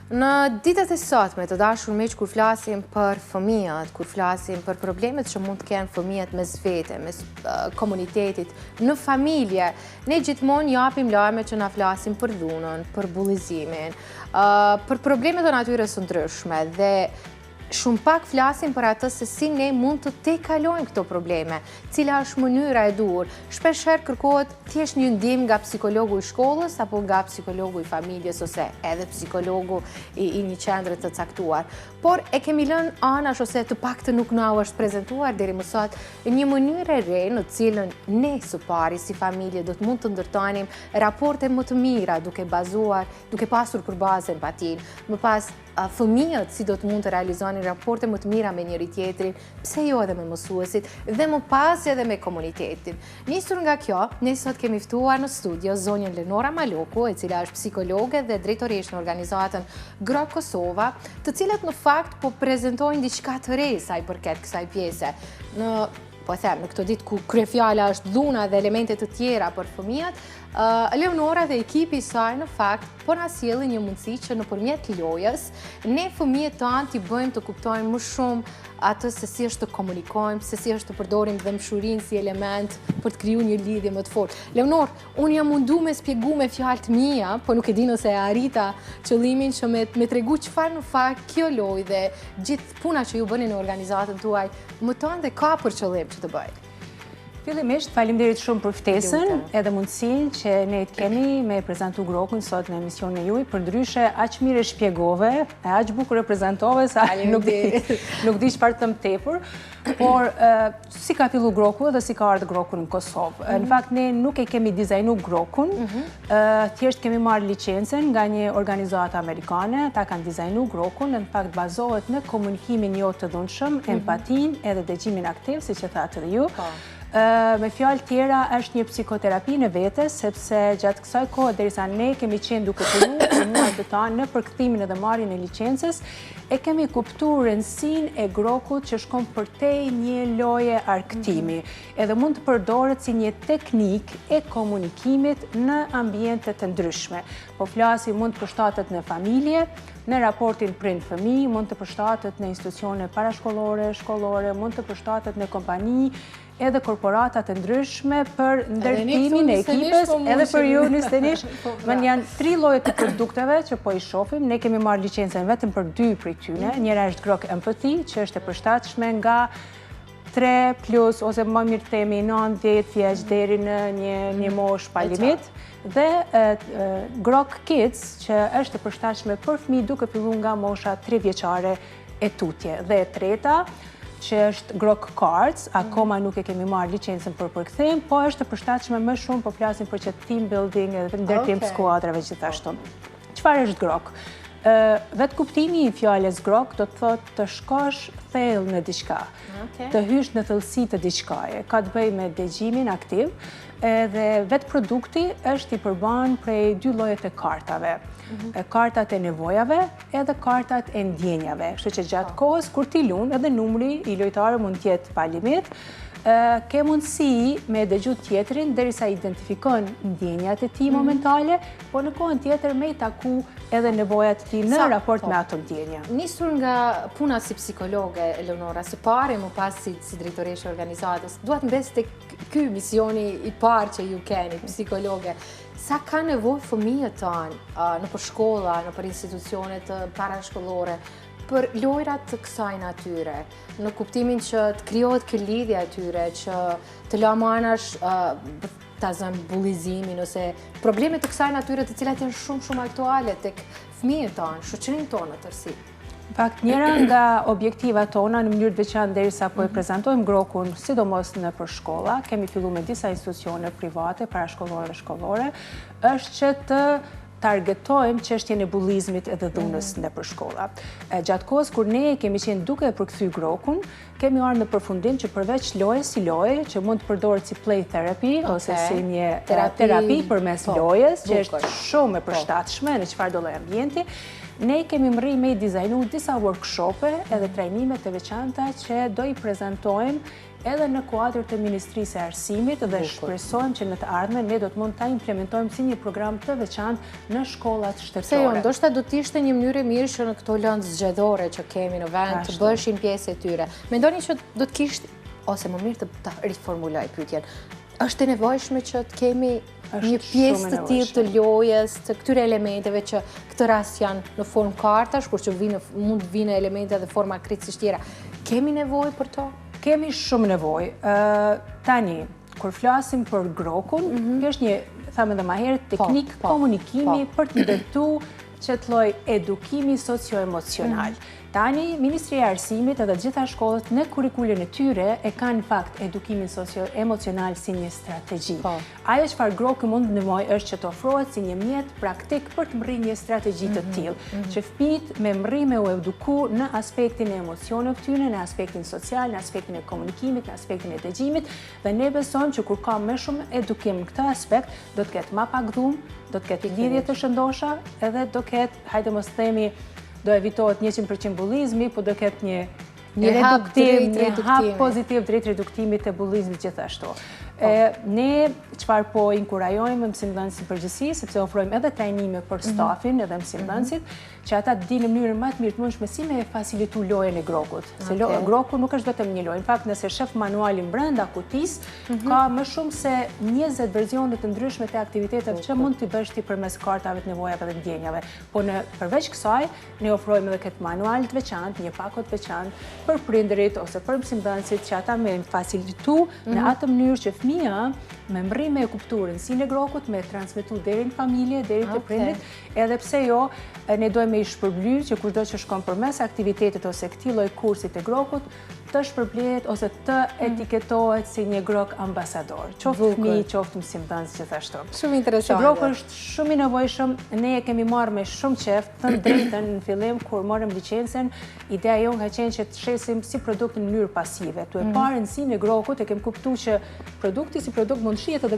Në ditët e sotme të dashur miq, kur flasim për fëmijët, kur flasim për problemet që mund të kenë fëmijët mes vete, mes komunitetit, në familje, ne gjithmonë japim lajme që na flasim për dhunën, për bullizimin, për problemet e natyrës së ndryshme dhe shumë pak flasim për atë se si ne mund të tejkalojmë këto probleme, cila është mënyra e duhur. Shpeshherë kërkohet thjesht një ndihmë nga psikologu i shkollës apo nga psikologu i familjes ose edhe psikologu i një qendre të caktuar. Por e kemi lënë anash ose të paktën nuk na është prezantuar deri më sot një mënyrë e re në cilën ne së pari si familje do të mund të ndërtojmë raporte më të mira duke pasur për bazë empatinë. Më pas fëmijët si do të mund të realizonin raporte më të mira me njëri tjetrin, pse jo edhe me mësuesit dhe më pas edhe me komunitetin. Nisur nga kjo, ne sot kemi ftuar në studio zonjën Lenora Maloku, e cila është psikologe dhe drejtoresh në organizatën GROK Kosova, të cilat në fakt po prezantojnë diçka të re sa i përket kësaj pjese. Në këto ditë ku kryefjala është dhuna dhe elemente të tjera për fëmijët, Leonora dhe ekipi i saj në fakt po na sjellin një mundësi që nëpërmjet lojës ne fëmijët tanë t'i bëjmë të kuptojnë më shumë atë se si është të komunikojmë, se si është të përdorim dëmshurinë si element për të krijuar një lidhje më të fortë. Leonor, unë jam mundu me spjegu me fjalë të mia, po nuk e di nëse e arrita qëllimin që me tregu çfarë në fakt kjo lojë dhe gjithë puna që ju bëni në organizatën tuaj më tonë dhe ka për qëllim që të bëjë. Fillimisht, faleminderit shumë për ftesën edhe mundësinë që ne kemi me prezantu GROK-un sot në emisionin e juaj. Përndryshe, aq mirë e shpjegove, e aq bukur e prezantove sa nuk di çfarë të them tepër, por si ka filluar GROK-u dhe si ka ardhur GROK-u në Kosovë. Në fakt ne nuk e kemi dizajnuar GROK-un, thjesht kemi marrë licencën nga një organizatë amerikane, ata kanë dizajnuar GROK-un, në fakt bazohet në komunikimin jo të dhunshëm, empatinë edhe dëgjimin aktiv, siç e thatë edhe ju. Me fjalë tjera, është një psikoterapi në vete, sepse gjatë kësaj kohë, derisa ne kemi qenë duke punuar të ta në përkthimin edhe marrjen e licencës, e kemi kuptuar rëndësinë e GROK-ut që shkon përtej një loje argëtimi, edhe mund të përdoret si një teknik e komunikimit në ambiente të ndryshme. Po flasi mund të përshtatet në familje, në raportin prind-fëmijë, mund të përshtatet në institucione parashkollore, shkollore, mund të përshtatet në kompani, edhe korporatat të ndryshme për ndërtimin e ekipes, edhe për ju nisënish. Janë 3 lloje të produkteve që po i shohim. Ne kemi marrë licencën vetëm për 2 prej tyre. Njëra është GROK Empathy, që është e përshtatshme nga 3 plus ose më mirë themi 9-10 vjeç deri në një moshë pa limit. Dhe GROK Kids, që është e përshtatshme për fëmijë duke filluar nga mosha 3 vjeçare e tutje. Dhe e treta, që është GROK Cards, akoma nuk e kemi marrë licencën për përkthim, po është të përshtatshme më shumë, po flasim për që team building edhe ndërtim skuadrave gjithashtu. Çfarë është GROK? Vetë kuptimi i fjalës GROK do të thotë të shkosh thellë në diçka, të hysh në thellësi të diçkaje. Ka të bëjë me dëgjimin aktiv, edhe vetë produkti është i përban prej 2 llojet e kartave. Kartat e nevojave edhe kartat e ndjenjave. Kështu që gjatë kohës kur ti lun, edhe numri i lojtarëve mund të jetë pa limit, ke mundësi me dëgju tjetrin derisa identifikon ndjenjat e tij momentale, po në kohën tjetër me i taku edhe nevojat e tij në raport me ato ndjenja. Nisur nga puna si psikologe, Eleonora, së pari më pas si drejtoresh e organizatës, duat mbes tek ky misioni i parë që ju keni, psikologe. Sa ka nevojë fëmijët tanë nëpër shkolla, nëpër institucionet parashkollore, për lojrat të kësaj natyre, në kuptimin që të krijohet kjo lidhje atyre, që të lamanash ta zënë bullizimin ose probleme të kësaj natyre të cilat janë shumë aktuale tek fëmijët tanë, shoqërinë tonë në tërësi. Në fakt, njëra nga objektivat tona në mënyrë të veçantë derisa po e prezantojmë GROK-un, sidomos në për shkolla, kemi filluar me disa institucione private, parashkollore dhe shkollore, është që të targetojmë çështjen e bullizmit edhe dhunës nëpër shkolla. Gjatë kohës kur ne kemi qenë duke përkthyer GROK-un, kemi ardhur në përfundim që përveç lojës si loje, që mund të përdoret si play therapy ose si një terapi përmes lojës, që është shumë e përshtatshme në çfarëdo lloj ambienti, ne kemi mri me i dizajnu disa workshope edhe trajnime të veçanta që do i prezantojmë edhe në kuadër të Ministrisë e Arsimit dhe shpresojmë që në të ardhmen ne do të mund ta implementojmë si një program të veçantë në shkollat shtetërore. Se jo, ndoshta do të ishte një mënyrë e mirë që në këto lëndë zgjedhore që kemi në vend të bëshin pjesë e tyre. Mendoni që do të kishte, ose më mirë të riformuloj pyetjen, është e nevojshme që të kemi një pjesë të tillë të lojës, të këtyre elementeve që këtë rast janë në formë kartash, kur që mund të vinë elemente dhe forma kritikisht tjera. Kemi nevojë për to? Kemi shumë nevojë. Tani, kur flasim për grokun, kjo është një, thamë edhe më herët, teknik komunikimi për të ndërtuar çet lloj edukimi socio-emocional. Tani, Ministri e Arsimit edhe gjitha shkollet në kurrikulën e tyre e kanë në fakt edukimin socio-emocional si një strategji. Ajo çfarë groku mund të ndihmojë është që të ofrohet si një mjet praktik për të mrrijë një strategji të tillë, që fëmijët me mrrijë u eduku në aspektin e emocioneve të tyre, në aspektin social, në aspektin e komunikimit, në aspektin e dëgjimit, dhe ne besojmë që kur ka më shumë edukim në këtë aspekt, do të ketë më pak dhunë, do të ketë lidhje të shëndosha, edhe do ketë, hajde mos themi, do evitohet 100% bullizmi, po do ketë një reduktim, një hap pozitiv drejt reduktimit të bullizmit gjithashtu. Ne çfarë po inkurajojmë mësimdhënësit përgjithësi, sepse ofrojmë edhe trajnime për stafin edhe mësimdhënësit, që ata të dinë në mënyrën më të mirë të mundshme si me facilitu lojën e grokut. Se groku nuk është vetëm një lojë. Në fakt, nëse shef manualin brenda kutisë, ka më shumë se 20 verzione të ndryshme të aktiviteteve që mund t'i bësh ti përmes kartave të nevojave dhe ndjenjave. Po përveç kësaj, ne ofrojmë edhe këtë manual të veçantë, një pako të veçantë për prindërit ose për mësimdhënësit, që ata me facilitu në atë mënyrë që fëmia me mrime e kuptuar rëndësinë e grokut, me transmetu deri në familje, deri te prindrit, edhe pse jo, ne dojmë i shpërblyj që kushdo që shkon përmes aktivitetit ose këtij lloji kursit të grokut, të shpërblehet ose të etiketohet si një grok ambasador. Qoftë fëmijë, qoftë mësimdhënës gjithashtu. Shumë interesante. Groku është shumë i nevojshëm, ne e kemi marrë me shumë qejf, thënë drejtën në fillim kur morëm licencën, ideja jonë ka qenë që të shesim si produkt në mënyrë pasive. Tu e parë rëndësinë e grokut, e kem kuptuar që produkti si produkt mund shitet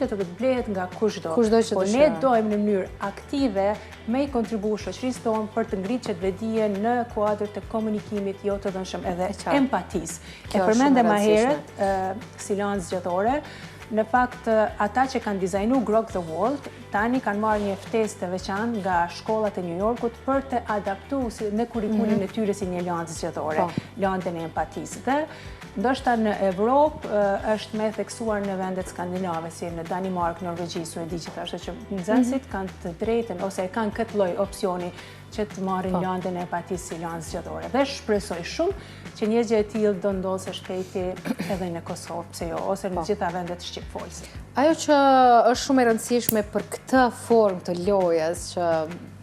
edhe të blehet nga kushdo. Po ne dojmë në mënyrë aktive me i kontribu shoqërisë tonë për të ngritur vetdijen në kuadër të komunikimit jo të dhënshëm edhe empatisë. E përmendëm më herët si lancë zgjedhore. Në fakt, ata që kanë dizajnu Grok the World, tani kanë marrë një ftesë të veçantë nga shkollat e New Yorkut për të adaptuar në kurrikulin e tyre si një lancë zgjedhore, lancën e empatisë. Dhe ndoshta në Evropë është më theksuar në vendet skandinave, si në Danimark, Norvegji, Suedi, gjithashtu që nxënësit kanë të drejtën ose kanë këtë lloj opsioni që të marrin lancën e empatisë si lancë zgjedhore. Dhe shpresoj shumë që një gjë e tillë do ndodhë së shpejti edhe në Kosovë, pse jo, ose në gjitha vendet shqipfolëse. Ajo që është shumë e rëndësishme për këtë formë të lojës që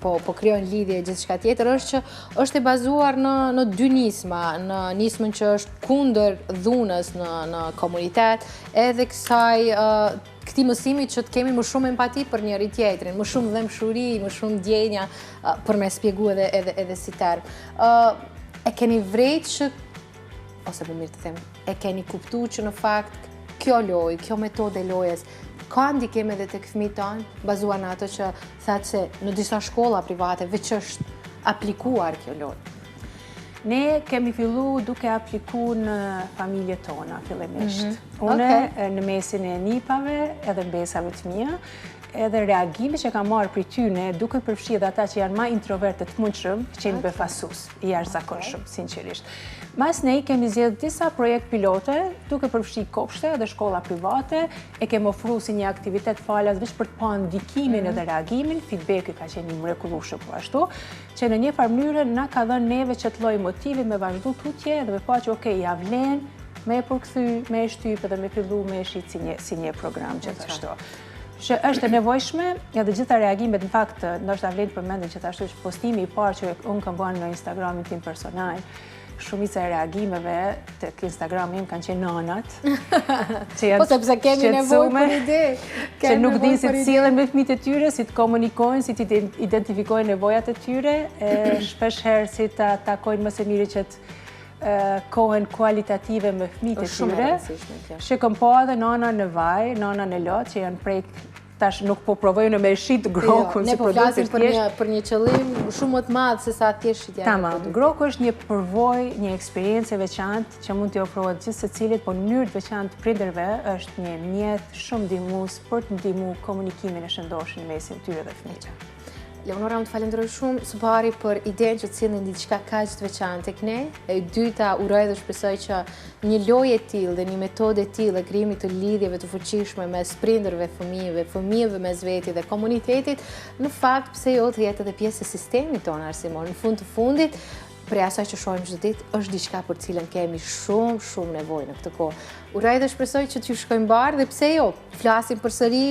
po krijon lidhje gjithçka tjetër është që është e bazuar në dy nisma, në nismën që është kundër dhunës në komunitet, edhe këtij mësimi që të kemi më shumë empati për njëri tjetrin, më shumë dëmshuri, më shumë ndjenja për me shpjegu edhe si term. E keni vrejt që, ose më mirë të them, e keni kuptu që në fakt kjo lojë, kjo metode lojës, ka ndikim edhe tek fëmijët tanë, bazuar në ato që thatë se në disa shkolla private veç është aplikuar kjo lojë? Ne kemi fillu duke apliku në familjet tona, fillimisht. Une në mesin e nipave edhe mbesave të mia, edhe reagimi që ka marrë për tyne, duke përfshi edhe ata që janë ma introvertet mundshëm, qenë befasus, i jashtëzakonshëm, sinqerisht. Mas ne kemi zgjedhur disa projekt pilote, duke përfshi kopshte dhe shkolla private, e kemi ofruar si një aktivitet falas vetëm për të parë ndikimin edhe reagimin, feedbacki ka qenë i mrekullueshëm po ashtu, që në një farë mënyrë na ka dhënë neve çet lloj motivi me vazhdu tutje dhe me pa që okay, ja vlen me përkthy, me shtyp edhe me fillu me shit si një program gjithashtu. Që është e nevojshme, edhe gjitha reagimet, në fakt, ndoshta vlen përmendem gjithashtu që postimi i parë që unë kam bërë në Instagramin tim personal, shumica e reagimeve të Instagram im kanë qenë nanat. Po sepse kemi nevojë për ide. Që nuk dinë si të sillen me fëmijët e tyre, si të komunikojnë, si të identifikojnë nevojat e tyre, shpesh herë si të takojnë më së miri që të kohën kualitative me fëmijët e tyre. Që kam pa edhe nana në vaj, nana në lot, që janë prej tash nuk po provojnë me shit grokun si produkt të thjeshtë. Ne po flasim për një qëllim shumë më të madh se sa thjesht shitja e produktit. Groku është një përvojë, një eksperiencë e veçantë që mund t'i ofrohet gjithë secilit, po në mënyrë të veçantë prindërve është një mjet shumë ndihmues për të ndihmuar komunikimin e shëndoshëm mesin tyre dhe fëmijëve. Leonora, unë të falenderoj shumë së pari për idenë që të cilën diçka kaq të veçantë tek ne. E dyta, uroj dhe shpresoj që një lojë e tillë dhe një metodë e tillë e krijimit të lidhjeve të fuqishme mes prindërve, fëmijëve mes veti dhe komunitetit, në fakt pse jo të jetë edhe pjesë e sistemit tonë arsimor. Në fund të fundit, për asaj që shohim çdo ditë, është diçka për cilën kemi shumë nevojë në këtë kohë. Uroj dhe shpresoj që t'ju shkojnë mbar dhe pse jo, flasim përsëri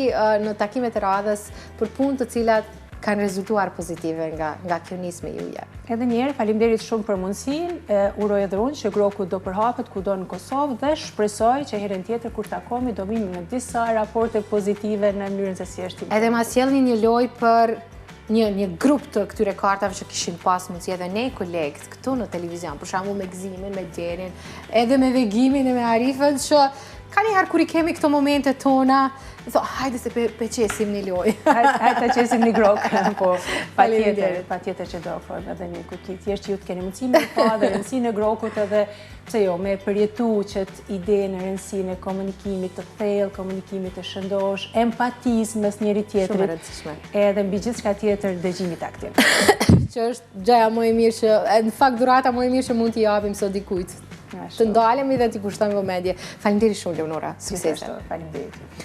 në takimet e radhës për punë të cilat kanë rezultuar pozitive nga kjo nismë juaja. Edhe një herë, faleminderit shumë për mundësinë. Uroj edhe unë që groku do përhapet kudo në Kosovë dhe shpresoj që herën tjetër kur takohemi do vini me disa raporte pozitive në mënyrën se si është. Edhe ma sjellni një lojë për një grup të këtyre kartave që kishin pas mundësi edhe ne kolegët këtu në televizion, për shembull me Gzimin, me Derin, edhe me Vegimin e me Arifën, që ka njëherë kur i kemi këto momente tona, hajde se pe qesim një lojë. Hajde të qesim një grokë, po patjetër që do ofrojmë edhe një kukit. Thjesht që ju të keni mundësi me pa dhe rëndësinë e grokut edhe pse jo, me përjetu qëtë idenë e rëndësinë e komunikimit të thellë, komunikimit të shëndosh, empatizëm mes njëri tjetrit. Shumë e rëndësishme. Edhe mbi gjithçka tjetër dëgjimit aktiv. Që është gjëja më e mirë që, në fakt dhurata më e mirë që mund t'i japim sot dikujt. Të ndalemi dhe t'i kushtojmë vëmendje. Faleminderit shumë, Leonora. Suksese. Faleminderit.